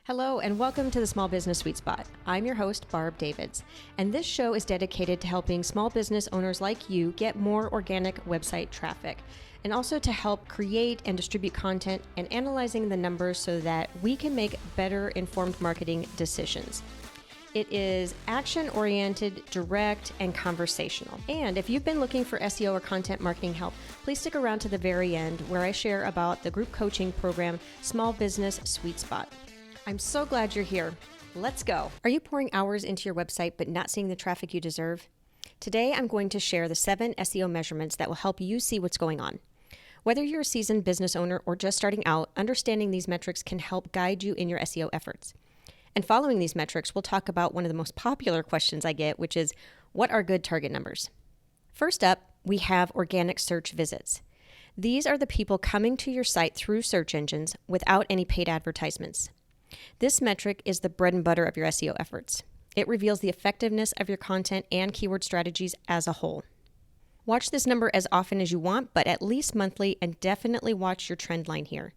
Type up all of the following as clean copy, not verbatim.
Hello and welcome to the Small Business Sweet Spot. I'm your host, Barb Davids, and this show is dedicated to helping small business owners like you get more organic website traffic, and also to help create and distribute content and analyzing the numbers so that we can make better informed marketing decisions. It is action-oriented, direct, and conversational. And if you've been looking for SEO or content marketing help, please stick around to the very end where I share about the group coaching program, Small Business Sweet Spot. I'm so glad you're here. Let's go. Are you pouring hours into your website but not seeing the traffic you deserve? Today, I'm going to share the 7 SEO measurements that will help you see what's going on. Whether you're a seasoned business owner or just starting out, understanding these metrics can help guide you in your SEO efforts. And following these metrics, we'll talk about one of the most popular questions I get, which is, what are good target numbers? First up, we have organic search visits. These are the people coming to your site through search engines without any paid advertisements. This metric is the bread and butter of your SEO efforts. It reveals the effectiveness of your content and keyword strategies as a whole. Watch this number as often as you want, but at least monthly, and definitely watch your trend line here.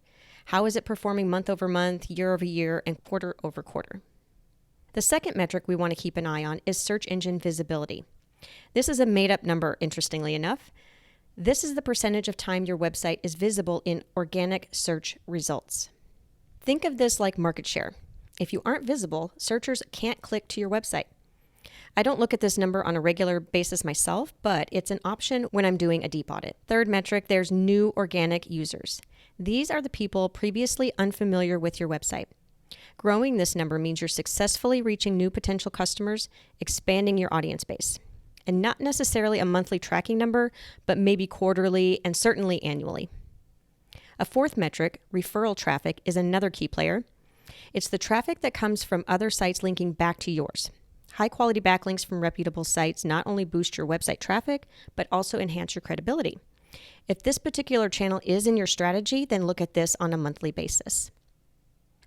How is it performing month over month, year over year, and quarter over quarter? The second metric we want to keep an eye on is search engine visibility. This is a made-up number, interestingly enough. This is the percentage of time your website is visible in organic search results. Think of this like market share. If you aren't visible, searchers can't click to your website. I don't look at this number on a regular basis myself, but it's an option when I'm doing a deep audit. Third metric, there's new organic users. These are the people previously unfamiliar with your website. Growing this number means you're successfully reaching new potential customers, expanding your audience base. And not necessarily a monthly tracking number, but maybe quarterly and certainly annually. A fourth metric, referral traffic, is another key player. It's the traffic that comes from other sites linking back to yours. High-quality backlinks from reputable sites not only boost your website traffic, but also enhance your credibility. If this particular channel is in your strategy, then look at this on a monthly basis.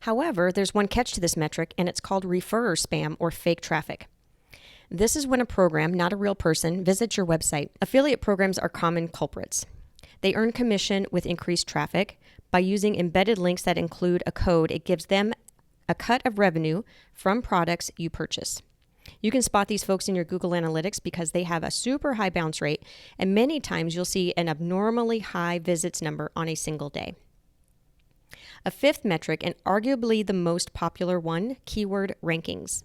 However, there's one catch to this metric, and it's called referrer spam or fake traffic. This is when a program, not a real person, visits your website. Affiliate programs are common culprits. They earn commission with increased traffic. By using embedded links that include a code, it gives them a cut of revenue from products you purchase. You can spot these folks in your Google Analytics because they have a super high bounce rate, and many times you'll see an abnormally high visits number on a single day. A fifth metric, and arguably the most popular one, keyword rankings.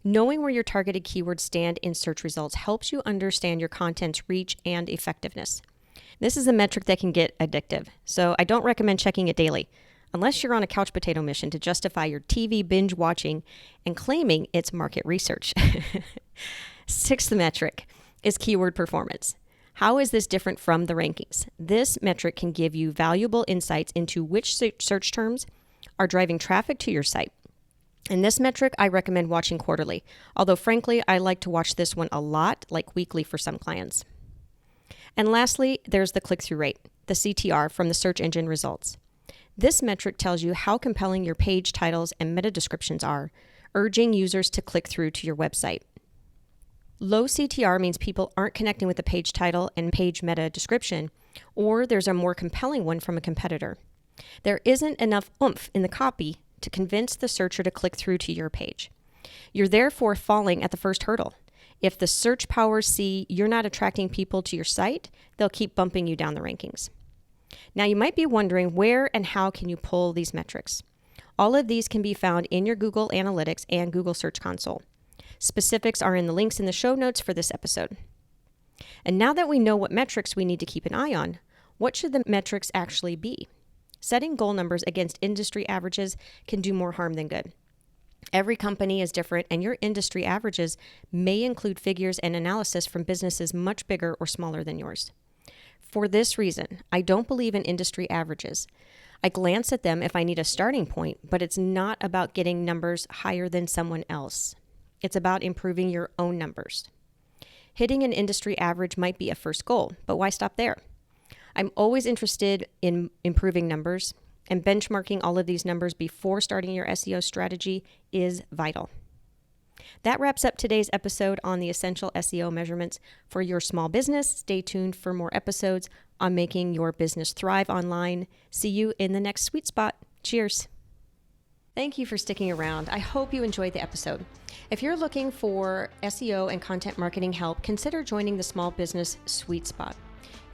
Knowing where your targeted keywords stand in search results helps you understand your content's reach and effectiveness. This is a metric that can get addictive, so I don't recommend checking it daily, unless you're on a couch potato mission to justify your TV binge watching and claiming it's market research. Sixth metric is keyword performance. How is this different from the rankings? This metric can give you valuable insights into which search terms are driving traffic to your site. And this metric I recommend watching quarterly, although frankly, I like to watch this one a lot, like weekly for some clients. And lastly, there's the click-through rate, the CTR from the search engine results. This metric tells you how compelling your page titles and meta descriptions are, urging users to click through to your website. Low CTR means people aren't connecting with the page title and page meta description, or there's a more compelling one from a competitor. There isn't enough oomph in the copy to convince the searcher to click through to your page. You're therefore falling at the first hurdle. If the search powers see you're not attracting people to your site, they'll keep bumping you down the rankings. Now, you might be wondering where and how can you pull these metrics? All of these can be found in your Google Analytics and Google Search Console. Specifics are in the links in the show notes for this episode. And now that we know what metrics we need to keep an eye on, what should the metrics actually be? Setting goal numbers against industry averages can do more harm than good. Every company is different, and your industry averages may include figures and analysis from businesses much bigger or smaller than yours. For this reason, I don't believe in industry averages. I glance at them if I need a starting point, but it's not about getting numbers higher than someone else. It's about improving your own numbers. Hitting an industry average might be a first goal, but why stop there? I'm always interested in improving numbers, and benchmarking all of these numbers before starting your SEO strategy is vital. That wraps up today's episode on the essential SEO measurements for your small business. Stay tuned for more episodes on making your business thrive online. See you in the next sweet spot. Cheers. Thank you for sticking around. I hope you enjoyed the episode. If you're looking for SEO and content marketing help, consider joining the Small Business Sweet Spot.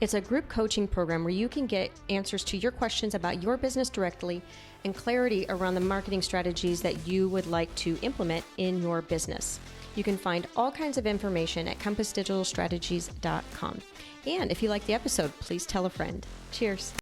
It's a group coaching program where you can get answers to your questions about your business directly and clarity around the marketing strategies that you would like to implement in your business. You can find all kinds of information at compassdigitalstrategies.com. And if you like the episode, please tell a friend. Cheers.